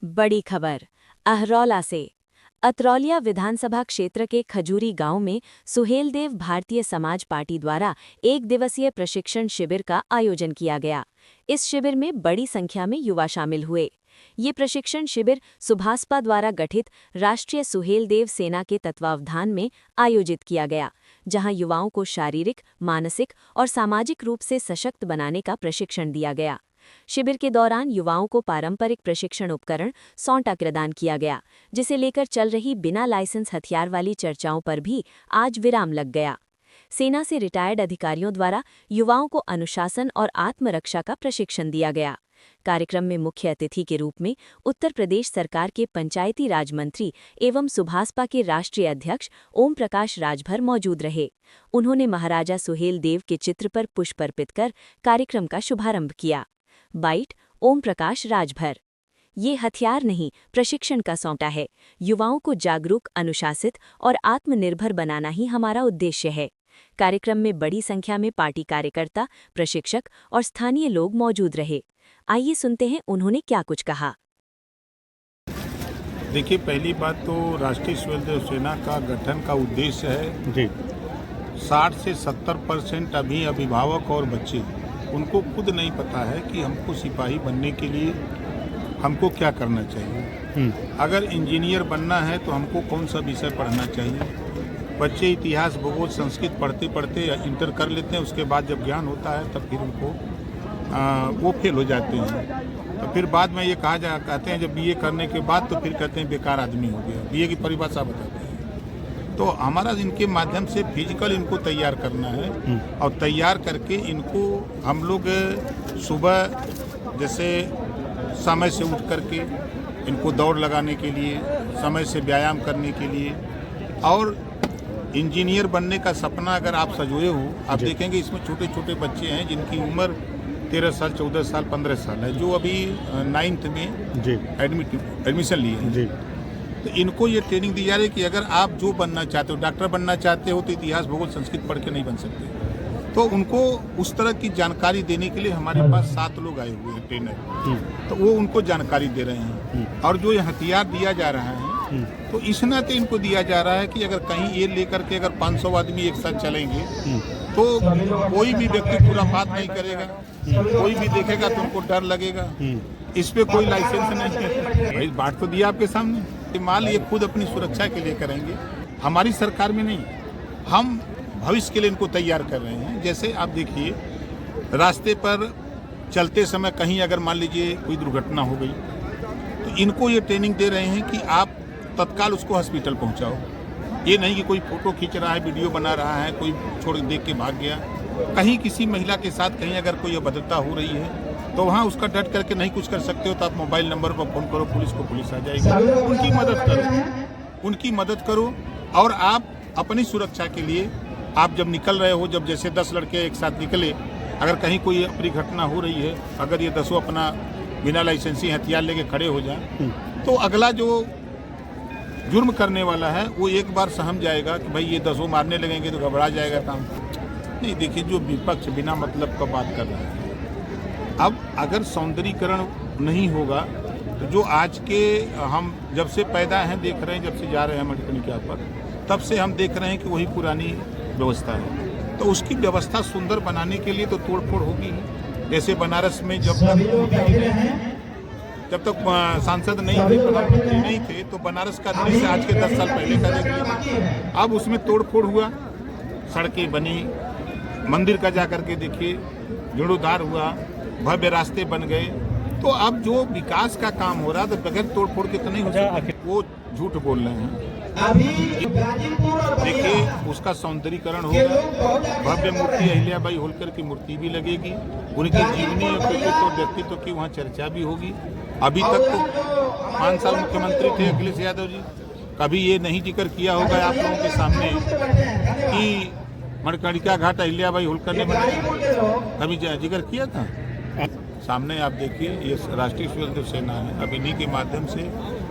बड़ी खबर अहरौला से। अतरौलिया विधानसभा क्षेत्र के खजूरी गांव में सुहेलदेव भारतीय समाज पार्टी द्वारा 1 दिवसीय प्रशिक्षण शिविर का आयोजन किया गया। इस शिविर में बड़ी संख्या में युवा शामिल हुए। ये प्रशिक्षण शिविर सुभासपा द्वारा गठित राष्ट्रीय सुहेलदेव सेना के तत्वावधान में आयोजित किया गया, जहां युवाओं को शारीरिक, मानसिक और सामाजिक रूप से सशक्त बनाने का प्रशिक्षण दिया गया। शिविर के दौरान युवाओं को पारंपरिक प्रशिक्षण उपकरण सौंटा प्रदान किया गया, जिसे लेकर चल रही बिना लाइसेंस हथियार वाली चर्चाओं पर भी आज विराम लग गया। सेना से रिटायर्ड अधिकारियों द्वारा युवाओं को अनुशासन और आत्मरक्षा का प्रशिक्षण दिया गया। कार्यक्रम में मुख्य अतिथि के रूप में उत्तर प्रदेश सरकार के पंचायती राज मंत्री एवं सुभासपा के राष्ट्रीय अध्यक्ष ओम प्रकाश राजभर मौजूद रहे। उन्होंने महाराजा सुहेलदेव के चित्र पर पुष्प अर्पित कर कार्यक्रम का शुभारंभ किया। बाइट ओम प्रकाश राजभर। ये हथियार नहीं, प्रशिक्षण का सौंटा है। युवाओं को जागरूक, अनुशासित और आत्मनिर्भर बनाना ही हमारा उद्देश्य है। कार्यक्रम में बड़ी संख्या में पार्टी कार्यकर्ता, प्रशिक्षक और स्थानीय लोग मौजूद रहे। आइए सुनते हैं उन्होंने क्या कुछ कहा। देखिए, पहली बात तो राष्ट्रीय सुहेलदेव सेना का गठन का उद्देश्य है जी 60 से 70% अभी अभिभावक और बच्चे, उनको खुद नहीं पता है कि हमको सिपाही बनने के लिए हमको क्या करना चाहिए। अगर इंजीनियर बनना है तो हमको कौन सा विषय पढ़ना चाहिए। बच्चे इतिहास, भूगोल, संस्कृत पढ़ते पढ़ते इंटर कर लेते हैं, उसके बाद जब ज्ञान होता है तब फिर उनको वो फेल हो जाते हैं। तो फिर बाद में ये कहते हैं जब बीए करने के बाद तो फिर कहते हैं बेकार आदमी हो गया। बीए की परिभाषा बताते हैं। तो हमारा इनके माध्यम से फिजिकल इनको तैयार करना है और तैयार करके इनको हम लोग सुबह जैसे समय से उठ करके इनको दौड़ लगाने के लिए, समय से व्यायाम करने के लिए, और इंजीनियर बनने का सपना अगर आप सजोए हो, आप देखेंगे इसमें छोटे छोटे बच्चे हैं जिनकी उम्र 13 साल, 14 साल, 15 साल है, जो अभी 9th में एडमिशन लिए हैं। तो इनको ये ट्रेनिंग दी जा रही है कि अगर आप जो बनना चाहते हो, डॉक्टर बनना चाहते हो, तो इतिहास, भूगोल, संस्कृत पढ़ के नहीं बन सकते। तो उनको उस तरह की जानकारी देने के लिए हमारे पास 7 लोग आए हुए हैं ट्रेनर, तो वो उनको जानकारी दे रहे हैं। और जो ये हथियार दिया जा रहा है तो इस नाते इनको दिया जा रहा है कि अगर कहीं ये लेकर के अगर 500 आदमी एक साथ चलेंगे तो कोई भी व्यक्ति पूरा बात नहीं करेगा, कोई भी देखेगा तो उनको डर लगेगा। इस पे कोई लाइसेंस नहीं है। भाई बात तो दिया आपके सामने, माल ये खुद अपनी सुरक्षा के लिए करेंगे, हमारी सरकार में नहीं। हम भविष्य के लिए इनको तैयार कर रहे हैं। जैसे आप देखिए, रास्ते पर चलते समय कहीं अगर मान लीजिए कोई दुर्घटना हो गई तो इनको ये ट्रेनिंग दे रहे हैं कि आप तत्काल उसको हॉस्पिटल पहुंचाओ। ये नहीं कि कोई फोटो खींच रहा है, वीडियो बना रहा है, कोई छोड़ देख के भाग गया। कहीं किसी महिला के साथ कहीं अगर कोई अभद्रता हो रही है तो वहाँ उसका डट करके नहीं कुछ कर सकते हो तो आप मोबाइल नंबर पर फ़ोन करो, पुलिस को, पुलिस आ जाएगी। उनकी मदद करो और आप अपनी सुरक्षा के लिए आप जब निकल रहे हो, जब जैसे 10 लड़के एक साथ निकले, अगर कहीं कोई अपनी घटना हो रही है, अगर ये 10 अपना बिना लाइसेंसी हथियार लेके खड़े हो जाए तो अगला जो जुर्म करने वाला है वो एक बार सहम जाएगा कि भाई ये 10 मारने लगेंगे तो घबरा जाएगा काम। नहीं, देखिए, जो विपक्ष बिना मतलब का बात कर रहा है, अब अगर सौंदर्यीकरण नहीं होगा तो जो आज के हम जब से पैदा हैं देख रहे हैं, जब से जा रहे हैं मणिकर्णिका पर, तब से हम देख रहे हैं कि वही पुरानी व्यवस्था है। तो उसकी व्यवस्था सुंदर बनाने के लिए तो तोड़फोड़ होगी। जैसे बनारस में जब तक सांसद नहीं थे, प्रधानमंत्री नहीं थे, तो बनारस का दृश्य आज के 10 साल पहले का देख लिया। अब उसमें तोड़फोड़ हुआ, सड़कें बनी, मंदिर का जा करके देखिए जीर्णोद्धार हुआ, भव्य रास्ते बन गए। तो अब जो विकास का काम हो रहा तो बगैर तोड़फोड़ के तो नहीं हो सकता। वो झूठ बोल रहे हैं। देखिए, उसका सौंदर्यीकरण होगा, भव्य मूर्ति अहिल्याबाई होलकर की मूर्ति भी लगेगी, उनकी जीवनी और व्यक्तित्व की वहाँ चर्चा भी होगी। अभी तक तो 5 साल मुख्यमंत्री थे अखिलेश यादव जी, कभी ये नहीं जिक्र किया होगा आप लोगों के सामने कि मणिकर्णिका घाट अहिल्याबाई होलकर ने बनाया, कभी जिक्र किया था? सामने आप देखिए, ये राष्ट्रीय सुहेलदेव सेना है। अब इन्हीं के माध्यम से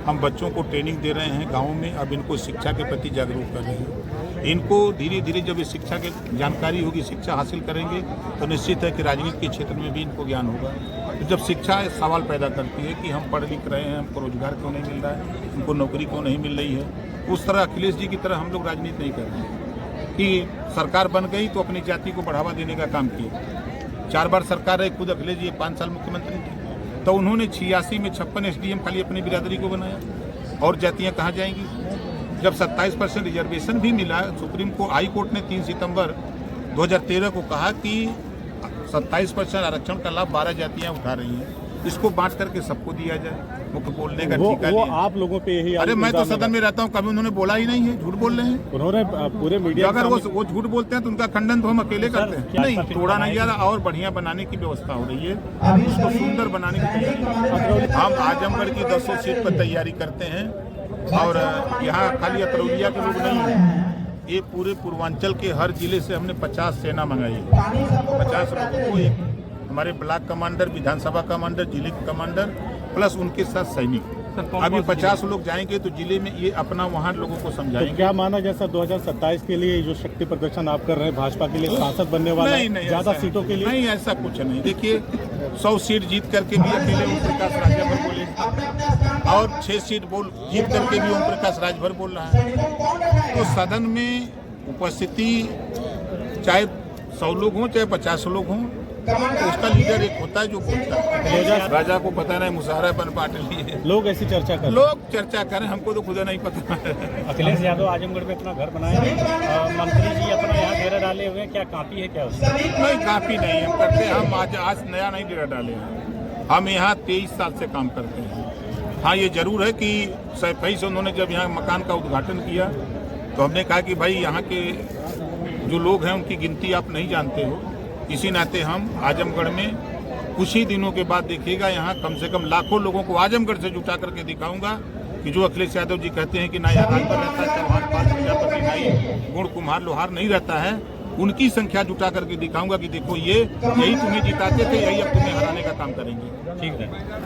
हम बच्चों को ट्रेनिंग दे रहे हैं गाँव में। अब इनको शिक्षा के प्रति जागरूक कर रहे हैं। इनको धीरे धीरे जब ये शिक्षा की जानकारी होगी, शिक्षा हासिल करेंगे, तो निश्चित है कि राजनीति के क्षेत्र में भी इनको ज्ञान होगा। तो जब शिक्षा सवाल पैदा करती है कि हम पढ़ लिख रहे हैं, हमको रोजगार क्यों नहीं मिल रहा है, हमको नौकरी क्यों नहीं मिल रही है, उस तरह अखिलेश जी की तरह हम लोग राजनीति नहीं कर रहे हैं कि सरकार बन गई तो अपनी जाति को बढ़ावा देने का काम किया। 4 बार सरकार रहे, खुद अखिलेश जी 5 साल मुख्यमंत्री थे, तो उन्होंने 86 में 56 SDM खाली अपनी बिरादरी को बनाया, और जातियाँ कहाँ जाएंगी। जब 27% रिजर्वेशन भी मिला, सुप्रीम कोर्ट हाई कोर्ट ने 3 सितंबर 2013 को कहा कि 27% आरक्षण का लाभ 12 जातियां उठा रही हैं, इसको बांट करके सबको दिया जाए। मुख्य बोलने का ठीका वो आप लोगों पे यही। अरे मैं तो सदन में रहता हूँ, कभी उन्होंने बोला ही नहीं है, झूठ बोल रहे हैं। उन्होंने पूरे मीडिया अगर वो झूठ बोलते हैं तो उनका खंडन तो हम अकेले करते हैं। नहीं, तोड़ा नहीं जा रहा, और बढ़िया बनाने की व्यवस्था हो रही है, उसको सुंदर बनाने की तैयारी। हम आजमगढ़ की 200 सीट पर तैयारी करते हैं, और यहाँ खाली अतरौलिया के लोग नहीं हैं, ये पूरे पूर्वांचल के हर जिले से हमने 50 सेना मंगाई है। 50 लोगों को, एक हमारे ब्लॉक कमांडर, विधानसभा कमांडर, जिले के कमांडर, प्लस उनके साथ सैनिक। अभी 50 लोग जाएंगे तो जिले में ये अपना वहाँ लोगों को समझाएंगे। तो क्या माना जैसा 2027 के लिए जो शक्ति प्रदर्शन आप कर रहे हैं, भाजपा के लिए सांसद बनने वाला है, ज्यादा सीटों के लिए? नहीं, ऐसा कुछ नहीं। देखिए, 100 सीट जीत करके भी अकेले ओम प्रकाश राजभर बोले, और 6 सीट जीत करके भी ओम प्रकाश राजभर बोल रहा है। तो सदन में उपस्थिति चाहे 100 लोग हों चाहे 50 लोग हों, तो उसका लीडर एक होता है जो बोलता है। राजा को पता नहीं मुशाहरा बन पाटली है, लोग ऐसी चर्चा करें, हमको तो खुद नहीं पता। अखिलेश यादव आजमगढ़ में अपना घर बनाए हैं, मंत्री जी अपना यहाँ डेरा डाले हुए हैं, क्या काफी है क्या उसका? नहीं, काफी नहीं है, करते हम आज नया नहीं डेरा डाले हैं, हम यहाँ 23 साल से काम करते हैं। हाँ, ये जरूर है कि सैफई से उन्होंने जब यहाँ मकान का उद्घाटन किया तो हमने कहा कि भाई यहाँ के जो लोग हैं उनकी गिनती आप नहीं जानते हो, इसी नाते हम आजमगढ़ में कुछ ही दिनों के बाद देखिएगा, यहाँ कम से कम लाखों लोगों को आजमगढ़ से जुटा करके दिखाऊंगा कि जो अखिलेश यादव जी कहते हैं कि ना यहाँ राजभर रहता है, चौहान, पाल, प्रजापति, नाई, गुण, कुम्हार, लोहार नहीं रहता है, उनकी संख्या जुटा करके दिखाऊंगा कि देखो यही तुम्हें जिताते थे, यही अब तुम्हें हराने का काम करेंगे। ठीक है।